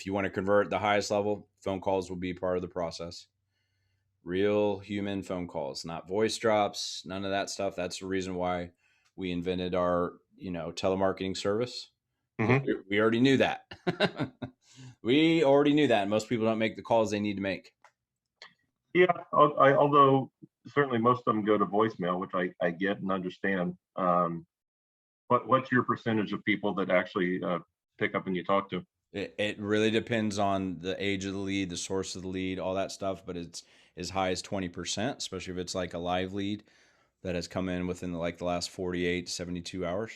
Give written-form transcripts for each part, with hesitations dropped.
If you want to convert the highest level, phone calls will be part of the process. Real human phone calls, not voice drops, none of that stuff. That's the reason why we invented our, telemarketing service, because Hmm. we already knew that. We already knew that. And most people don't make the calls they need to make. Yeah, although certainly most of them go to voicemail, which I get and understand. What's your percentage of people that actually pick up and you talk to? It really depends on the age of the lead, the source of the lead, all that stuff. But it's as high as 20%, especially if it's like a live lead that has come in within like the last 48 to 72 hours.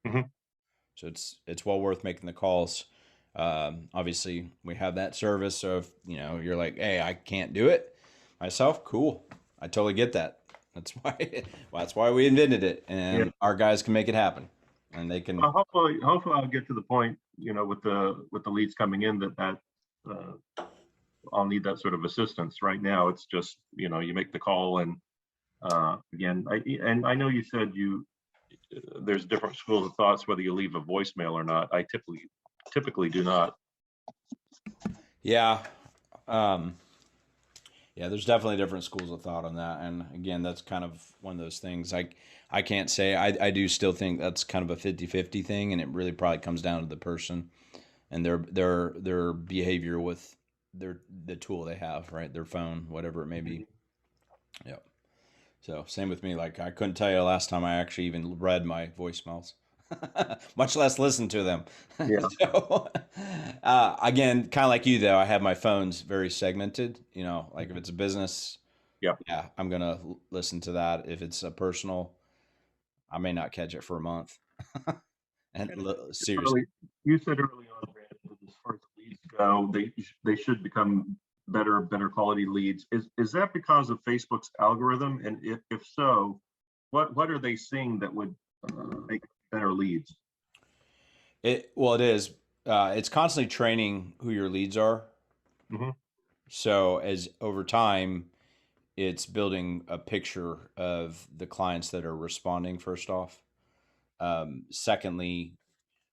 Hmm. So it's well worth making the calls. Obviously, we have that service. So if you're like, hey, I can't do it myself, cool. I totally get that. That's why that's why we invented it, Yeah. and our guys can make it happen, and they can. Hopefully I'll get to the point, with the leads coming in that I'll need that sort of assistance. Right now, it's just you make the call and again, I know you said there's different schools of thoughts whether you leave a voicemail or not. I typically do not. Yeah. Um, Yeah, there's definitely different schools of thought on that, and again, that's kind of one of those things. I can't say I do still think that's kind of a 50-50 thing, and it really probably comes down to the person and their behavior with the tool they have, right? Their phone, whatever it may be. Yep. So same with me. Like I couldn't tell you the last time I actually even read my voicemails, much less listen to them. Yeah. So again, kind of like you though, I have my phones very segmented. Like if it's a business, Yeah. yeah, I'm gonna listen to that. If it's a personal, I may not catch it for a month. And And seriously, early, you said early on, Brandon, that as far as the leads go, they should become better quality leads. Is that because of Facebook's algorithm? And if so, what are they seeing that would make better leads? it is. It's constantly training who your leads are. Hmm. So as over time, it's building a picture of the clients that are responding. First off, secondly,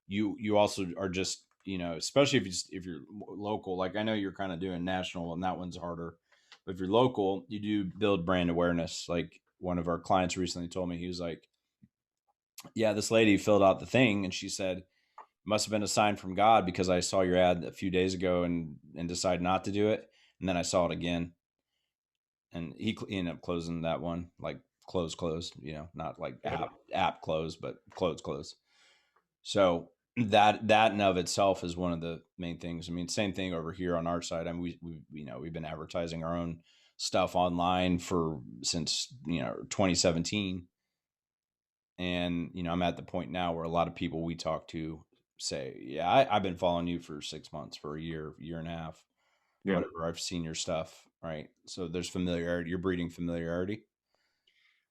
you also are just especially if you're local. Like I know you're kind of doing national, and that one's harder. But if you're local, you do build brand awareness. Like one of our clients recently told me, he was like, "Yeah, this lady filled out the thing, and she said." Must have been a sign from God because I saw your ad a few days ago and decided not to do it, and then I saw it again, and he ended up closing that one, like closed, not like app close, but close. So that in of itself is one of the main things. I mean, same thing over here on our side. I mean, we've been advertising our own stuff online for since 2017, and I'm at the point now where a lot of people we talk to say, yeah, I've been following you for 6 months, for a year and a half, Yeah. whatever. I've seen your stuff, right? So there's familiarity. You're breeding familiarity.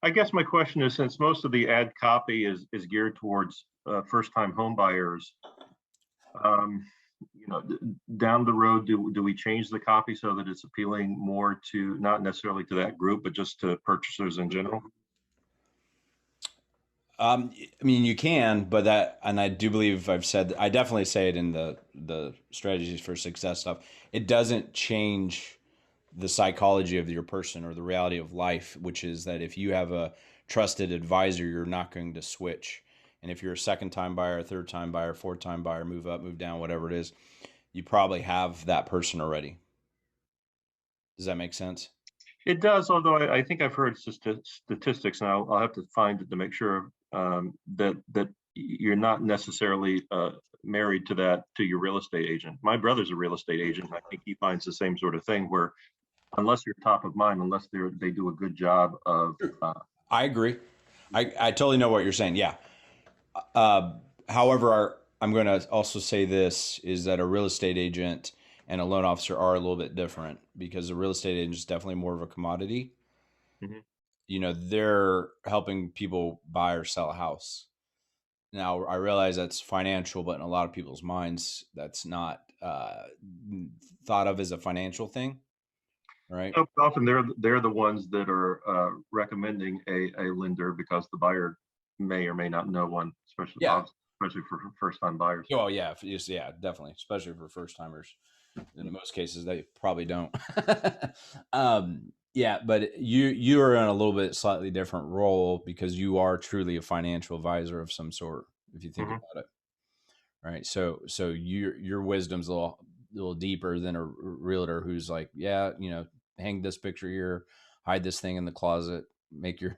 I guess my question is, since most of the ad copy is geared towards first time home buyers, um, down the road, do we change the copy so that it's appealing more to not necessarily to that group, but just to purchasers in general? I mean, you can, but and I do believe I definitely say it in the strategies for success stuff. It doesn't change the psychology of your person or the reality of life, which is that if you have a trusted advisor, you're not going to switch. And if you're a second time buyer, third time buyer, fourth time buyer, move up, move down, whatever it is, you probably have that person already. Does that make sense? It does, although I think I've heard statistics, and I'll have to find it to make sure that you're not necessarily married to your real estate agent. My brother's a real estate agent, and I think he finds the same sort of thing where unless you're top of mind, unless they do a good job of I agree. I totally know what you're saying. Yeah. Uh, However, I'm going to also say this is that a real estate agent and a loan officer are a little bit different because a real estate agent is definitely more of a commodity. Mhm. They're helping people buy or sell a house. Now, I realize that's financial, but in a lot of people's minds, that's not thought of as a financial thing, right? Often they're the ones that are recommending a lender because the buyer may or may not know one, especially Yeah. obviously. especially for first time buyers. Oh yeah, yeah, definitely, especially for first timers. In most cases, they probably don't. Yeah, but you are in a little bit slightly different role because you are truly a financial advisor of some sort. If you think Hmm. about it, right? So your wisdom's a little deeper than a realtor who's like, yeah, hang this picture here, hide this thing in the closet, make your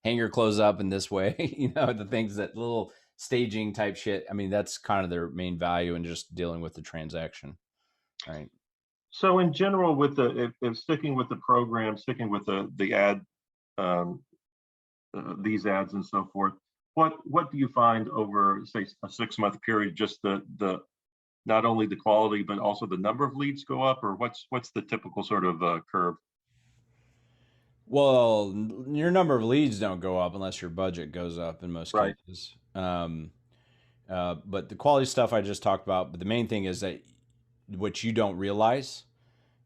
hang your clothes up in this way. The things that little staging type shit. I mean, that's kind of their main value in just dealing with the transaction, right? So in general, with if sticking with the program, sticking with the ad, um, these ads and so forth, what do you find over, say, a 6 month period? Just the not only the quality but also the number of leads go up, or what's the typical sort of curve? Well, your number of leads don't go up unless your budget goes up in most Right. cases. But the quality stuff I just talked about. But the main thing is that what you don't realize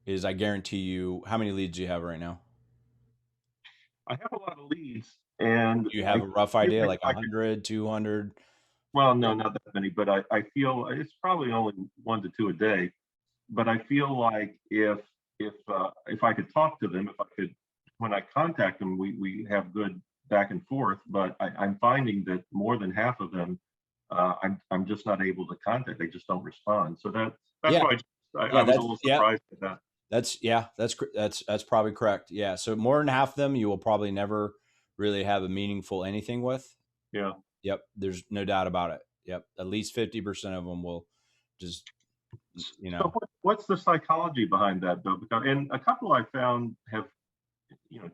is I guarantee you, how many leads do you have right now? I have a lot of leads, and Do you have I a rough feel idea, like like I could. 100, 200? Well, no, not that many, but I feel it's probably only 1 to 2 a day. But I feel like if I could talk to them, if I could, when I contact them, we have good back and forth. But I'm finding that more than half of them, I'm just not able to contact. They just don't respond. So that's Yeah. why I Yeah, was a little yeah, surprised at that. that's probably correct. Yeah. So more than half of them you will probably never really have a meaningful anything with. Yeah. Yep. There's no doubt about it. Yep. At least 50% of them will just, you So know, what's the psychology behind that though? Because and a couple I found have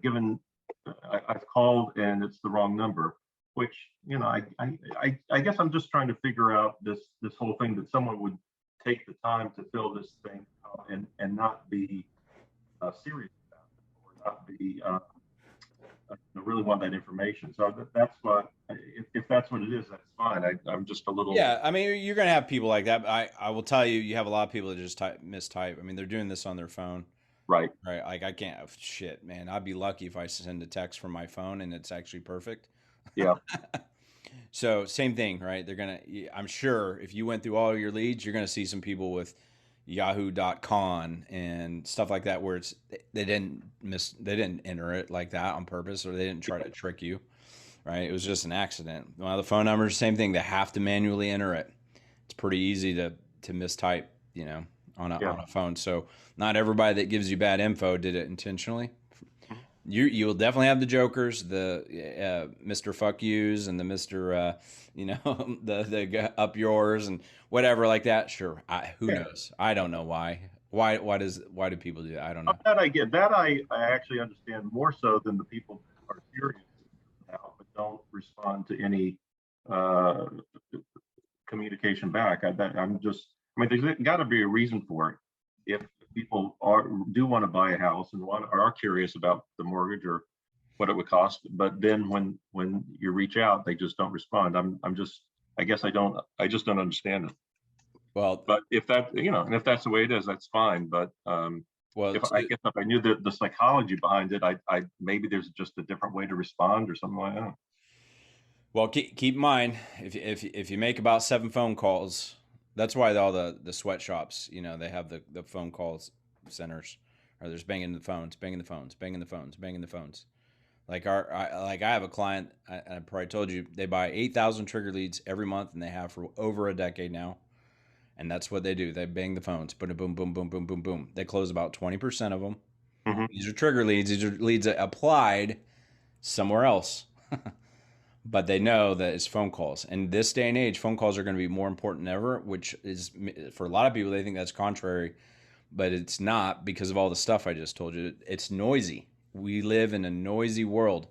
given I've called and it's the wrong number, which I guess I'm just trying to figure out this whole thing that someone would take the time to fill this thing out and not be serious about it or not be really want that information. So that's what if that's what it is, that's fine. I'm just a little yeah, I mean, you're gonna have people like that. But I will tell you, you have a lot of people that just mistype. I mean, they're doing this on their phone, right. right? Like I can't. Shit, man, I'd be lucky if I send a text from my phone and it's actually perfect. Yeah. So same thing, right? They're gonna. I'm sure if you went through all your leads, you're gonna see some people with Yahoo.com and stuff like that where they didn't enter it like that on purpose or they didn't try to trick you, right? It was just an accident. Well, the phone numbers, same thing. They have to manually enter it. It's pretty easy to mistype, on a Yeah. on a phone. So not everybody that gives you bad info did it intentionally. You will definitely have the jokers, the Mr. Fuck Yous, and the Mr. The up yours and whatever like that. Sure, who Yeah. knows? I don't know why. Why do people do that? I don't know. That I get. That I actually understand more so than the people that are serious now but don't respond to any uh, communication back. I'm just. I mean, there's got to be a reason for it. If people do want to buy a house and are curious about the mortgage or what it would cost, but then when you reach out, they just don't respond. I'm just. I guess I just don't understand it. Well, But if that and if that's the way it is, that's fine. But well, if I guess if I knew the psychology behind it, I maybe there's just a different way to respond or something like that. well. Keep in mind if you make about 7 phone calls, that's why all the sweatshops, they have the phone calls centers, or there's banging the phones, banging the phones, banging the phones, banging the phones. I have a client. I probably told you they buy 8,000 trigger leads every month, and they have for over a decade now. And that's what they do. They bang the phones, boom, boom, boom, boom, boom, boom, boom. They close about 20% of them. Hmm. These are trigger leads. These are leads that applied somewhere else, but they know that it's phone calls. And this day and age, phone calls are going to be more important than ever. Which is for a lot of people, they think that's contrary, but it's not because of all the stuff I just told you. It's noisy. We live in a noisy world.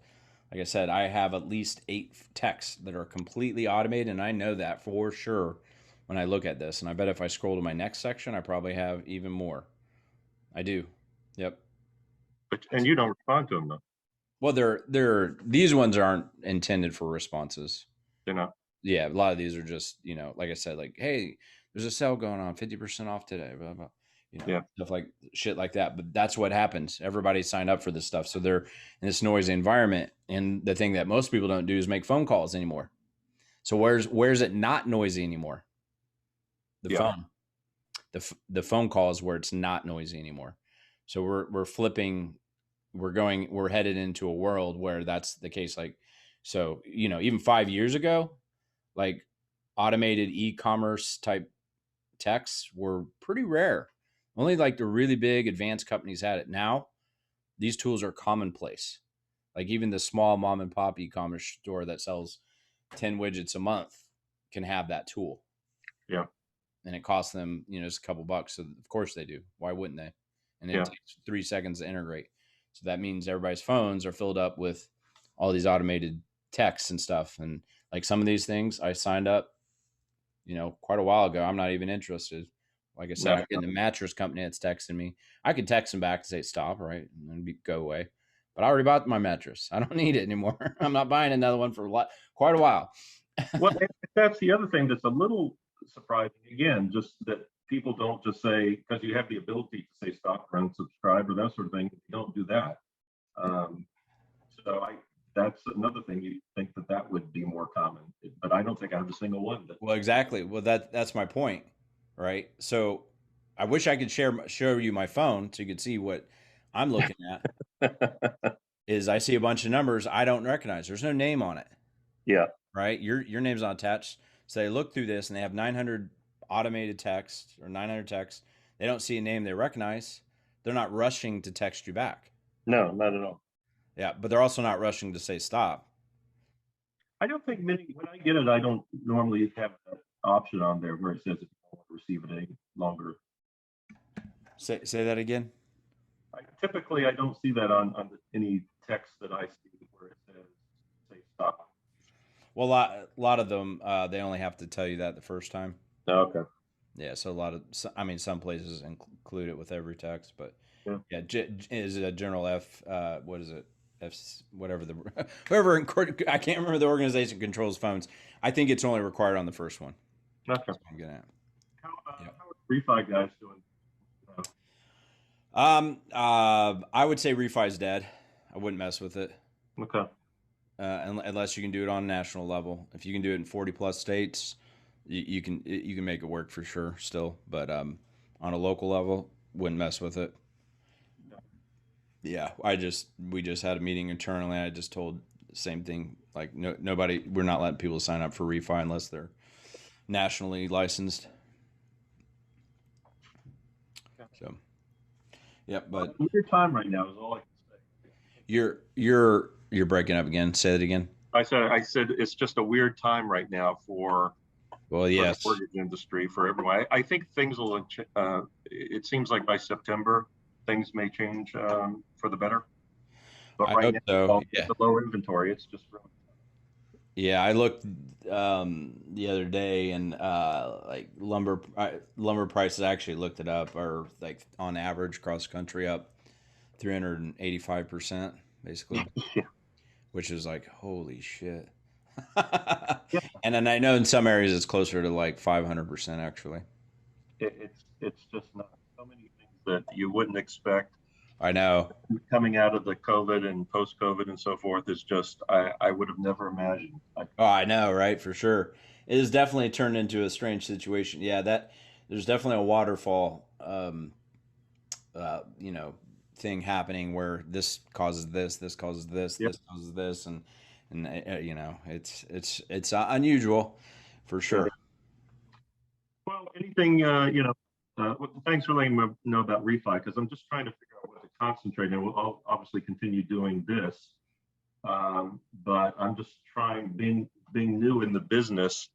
Like I said, I have at least 8 texts that are completely automated, and I know that for sure when I look at this. And I bet if I scroll to my next section, I probably have even more. I do. Yep. And you don't respond to them though. Well, these ones aren't intended for responses. You know. Yeah, a lot of these are just, like I said, like, hey, there's a sale going on, 50% off today, blah, blah, Yeah. stuff like shit like that. But that's what happens. Everybody signed up for this stuff. So they're in this noisy environment. And the thing that most people don't do is make phone calls anymore. So where's it not noisy anymore? The Yeah. phone. The phone call is where it's not noisy anymore. So we're flipping. We're headed into a world where that's the case. Like, so even 5 years ago, like automated e-commerce type texts were pretty rare. Only like the really big advanced companies had it. Now these tools are commonplace. Like even the small mom and pop e-commerce store that sells 10 widgets a month can have that tool. Yeah. And it costs them, just a couple bucks. So of course they do. Why wouldn't they? And it Yeah. takes 3 seconds to integrate. So that means everybody's phones are filled up with all these automated texts and stuff. And like some of these things I signed up, quite a while ago. I'm not even interested. Like I said, Yeah. I'm getting a mattress company that's texting me. I could text them back to say stop, right, and then go away. But I already bought my mattress. I don't need it anymore. I'm not buying another one for quite a while. Well, that's the other thing that's a little surprising. Again, just that people don't just say, because you have the ability to say stop or unsubscribe or that sort of thing. You don't do that. Um, so that's another thing. You think that would be more common, but I don't think I have a single one. Well, exactly. Well, that's my point, right? So I wish I could show you my phone so you could see what I'm looking at. Is I see a bunch of numbers I don't recognize. There's no name on it. Yeah. Right? Your name's not attached. So they look through this and they have 900 automated text or 900 texts. They don't see a name they recognize. They're not rushing to text you back. No, not at all. Yeah, but they're also not rushing to say stop. I don't think many, when I get it, I don't normally have that option on there where it says if you don't want to receive it any longer. Say that again. Typically, I don't see that on any text that I see where it says say stop. Well, a lot of them, they only have to tell you that the first time. Okay. Yeah, so some places include it with every text, but Yeah. yeah, is it a general F? What is it? F whatever whoever I can't remember the organization controls phones. I think it's only required on the first one. Okay. That's what I'm getting at. How are refi guys doing? I would say refi's dead. I wouldn't mess with it. Okay. Unless you can do it on a national level. If you can do it in 40 plus states, you can make it work for sure still. But on a local level, wouldn't mess with it. Yeah, we just had a meeting internally. I just told the same thing. Like nobody, we're not letting people sign up for refi unless they're nationally licensed. So, yeah, but weird time right now is all I can say. You're breaking up again. Say it again. I said it's just a weird time right now for yes, the mortgage industry, for everyone. I think things will. It seems like by September things may change for the better. But right now, so. Yeah. The low inventory, it's just really. Yeah, I looked the other day, and like lumber prices. I actually looked it up, are like on average cross country up 385%, basically. Yeah. Which is like holy shit. Yeah. And then I know in some areas it's closer to like 500% actually. It's just not so many things that you wouldn't expect. I know. Coming out of the COVID and post-COVID and so forth is just I would have never imagined. I know, right? For sure. It has definitely turned into a strange situation. Yeah, that there's definitely a waterfall thing happening where this causes this causes this, Yep. this causes this, and it's unusual for sure. Well, anything thanks for letting me know about refi, because I'm just trying to figure out what to concentrate on. We'll obviously continue doing this, but I'm just trying, being new in the business.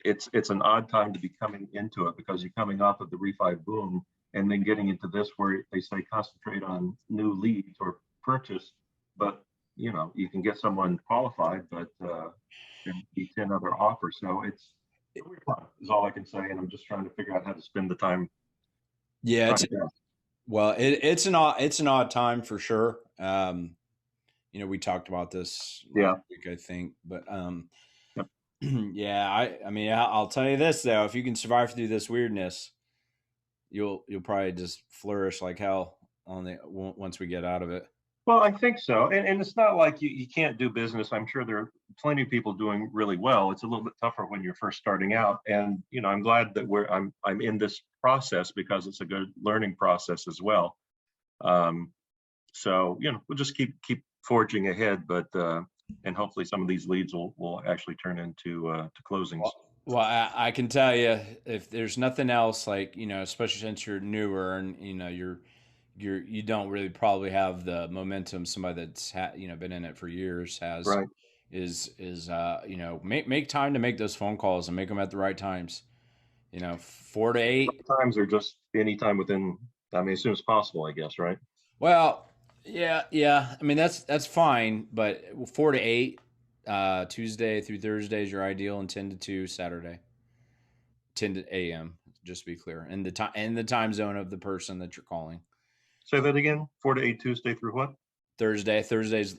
It's an odd time to be coming into it because you're coming off of the refi boom and then getting into this where they say concentrate on new leads or purchase, but you can get someone qualified, but there may be 10 other offers. So it's fun is all I can say, and I'm just trying to figure out how to spend the time. Yeah, it's an odd time for sure. We talked about this last week, I think, but Yep. yeah, I mean, I'll tell you this though: if you can survive through this weirdness, you'll probably just flourish like hell once we get out of it. Well, I think so. And it's not like you can't do business. I'm sure there are plenty of people doing really well. It's a little bit tougher when you're first starting out. And, I'm glad that I'm in this process because it's a good learning process as well. Um, so, we'll just keep forging ahead, but and hopefully some of these leads will actually turn into to closings. Well, I can tell you, if there's nothing else, like, especially since you're newer and you don't really probably have the momentum somebody that's been in it for years has, Right. is make time to make those phone calls and make them at the right times. 4 to 8. Times are just anytime within, I mean, as soon as possible, I guess, right? Well, yeah, yeah. I mean, that's fine, but 4 to 8, Tuesday through Thursday is your ideal, and 10 to 2 Saturday, 10 a.m. Just to be clear, and the time zone of the person that you're calling. Say that again. 4 to 8 Tuesday through what? Thursday's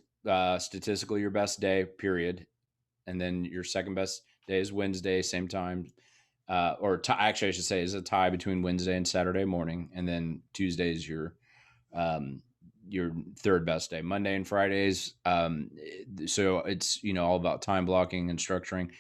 statistically your best day, period, and then your second best day is Wednesday, same time. Actually, I should say is a tie between Wednesday and Saturday morning, and then Tuesday is your third best day. Monday and Fridays. So it's all about time blocking and structuring.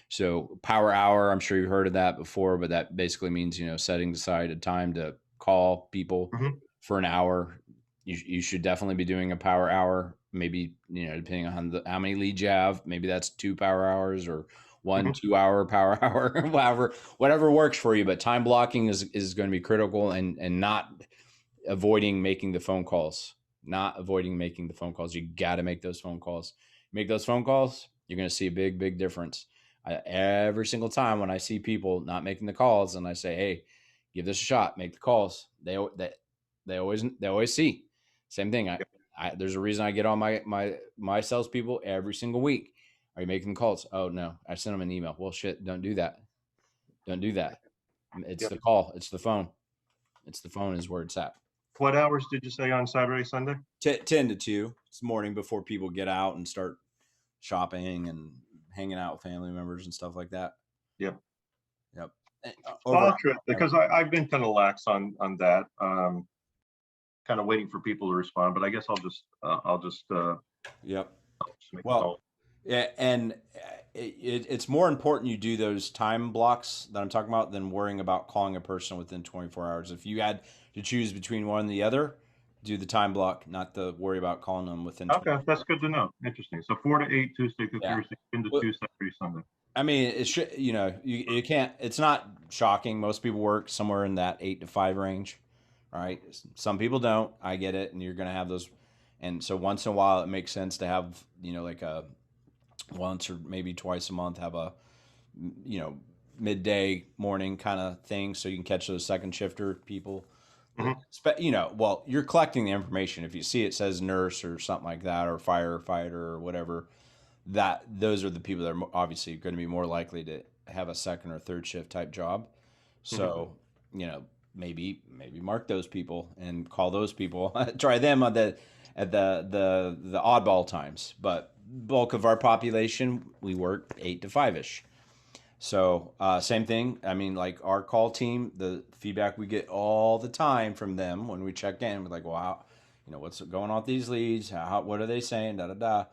So power hour, I'm sure you've heard of that before, but that basically means setting aside a time to call people Mhm. for an hour. You should definitely be doing a power hour. Maybe depending on how many leads you have, maybe that's 2 power hours or one Mhm. 2 hour power hour, whatever works for you. But time blocking is going to be critical, and not avoiding making the phone calls. Not avoiding making the phone calls. You got to make those phone calls. Make those phone calls. You're going to see a big, big difference. Every single time when I see people not making the calls, and I say, "Hey, give this a shot. Make the calls." They always see. Same thing. There's a reason I get on my salespeople every single week. Are you making calls? Oh no, I sent them an email. Well, shit, don't do that. Don't do that. It's Yep. the call. It's the phone. It's the phone is where it's at. What hours did you say on Saturday, Sunday? 10 to 2. It's morning before people get out and start shopping and hanging out with family members and stuff like that. Yep. Yep. Well, Over. I'll try because I've been kind of lax on that. Kind of waiting for people to respond, but I guess Yep. just make a Well, call. yeah, and it's more important you do those time blocks that I'm talking about than worrying about calling a person within 24 hours. If you had to choose between one and the other, do the time block, not the worry about calling them within Okay, 24 that's hours. good to know. Interesting. So 4 to 8 Tuesday through Yeah. Thursday, 10 to Well, 2 Saturday, Sunday. I mean, it should, you can't, it's not shocking. Most people work somewhere in that 8 to 5 range, right? Some people don't. I get it. And you're going to have those. And so once in a while, it makes sense to have, like a once or maybe twice a month, have a, you know, midday morning kind of thing. So you can catch those second shifter people. Hmm. Well, you're collecting the information. If you see it says nurse or something like that, or firefighter or whatever, that those are the people that are obviously going to be more likely to have a second or third shift type job. Hmm. So, maybe mark those people and call those people. Try them on the oddball times. But bulk of our population, we work 8 to 5 ish. So same thing. I mean, like our call team, the feedback we get all the time from them when we check in, we're like, wow, what's going on with these leads? What are they saying? Da da da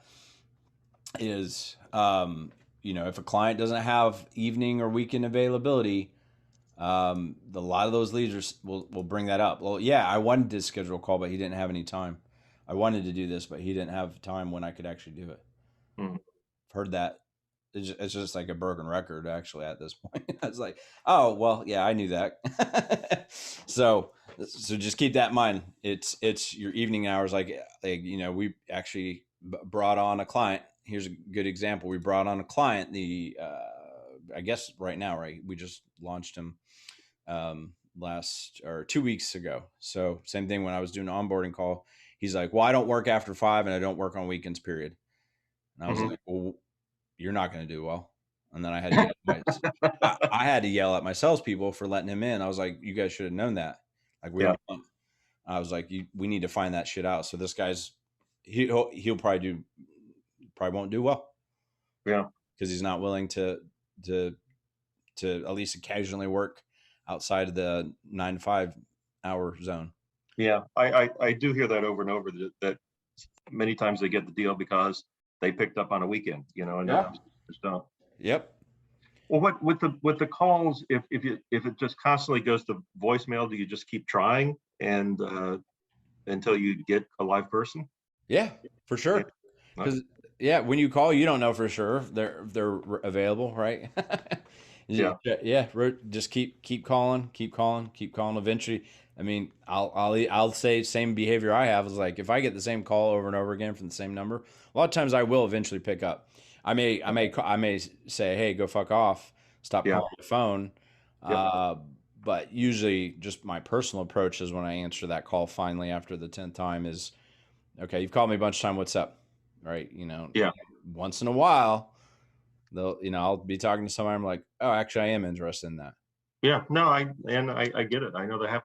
is if a client doesn't have evening or weekend availability, a lot of those leaders will bring that up. Well, yeah, I wanted to schedule a call, but he didn't have any time. I wanted to do this, but he didn't have time when I could actually do it. Hmm. I've heard that. It's just like a broken record, actually, at this point. I was like, oh, well, yeah, I knew that. So just keep that in mind. It's your evening hours. We actually brought on a client. Here's a good example. We brought on a client. I guess right now, right? We just launched him last or 2 weeks ago. So same thing when I was doing an onboarding call. He's like, well, I don't work after 5 and I don't work on weekends, period. And I was Hmm. like, well, you're not going to do well. And then I had to I had to yell at my salespeople for letting him in. I was like, you guys should have known that. Like we Yeah. were, I was like, we need to find that shit out. So this guy's, he'll probably won't do well Yeah. because he's not willing to, to at least occasionally work outside of the 9 to 5 hour zone. Yeah. I do hear that over and over that many times they get the deal because they picked up on a weekend, and Yeah. just don't. Yep. Well, what with the calls, if it just constantly goes to voicemail, do you just keep trying and until you get a live person? Yeah, for Yeah. sure. Because when you call, you don't know for sure if they're available, right? Yeah. Yeah, just keep calling, keep calling, keep calling. Eventually, I mean, I'll say same behavior I have is like if I get the same call over and over again from the same number, a lot of times I will eventually pick up. I may say, hey, go fuck off, stop Yeah. calling the phone. Yep. Uh, but usually, just my personal approach is when I answer that call finally after the 10th time is, okay, you've called me a bunch of time. What's up? Right. Yeah. Once in a while, I'll be talking to somebody. I'm like, oh, actually, I am interested in that. Yeah. No, I get it. I know that happens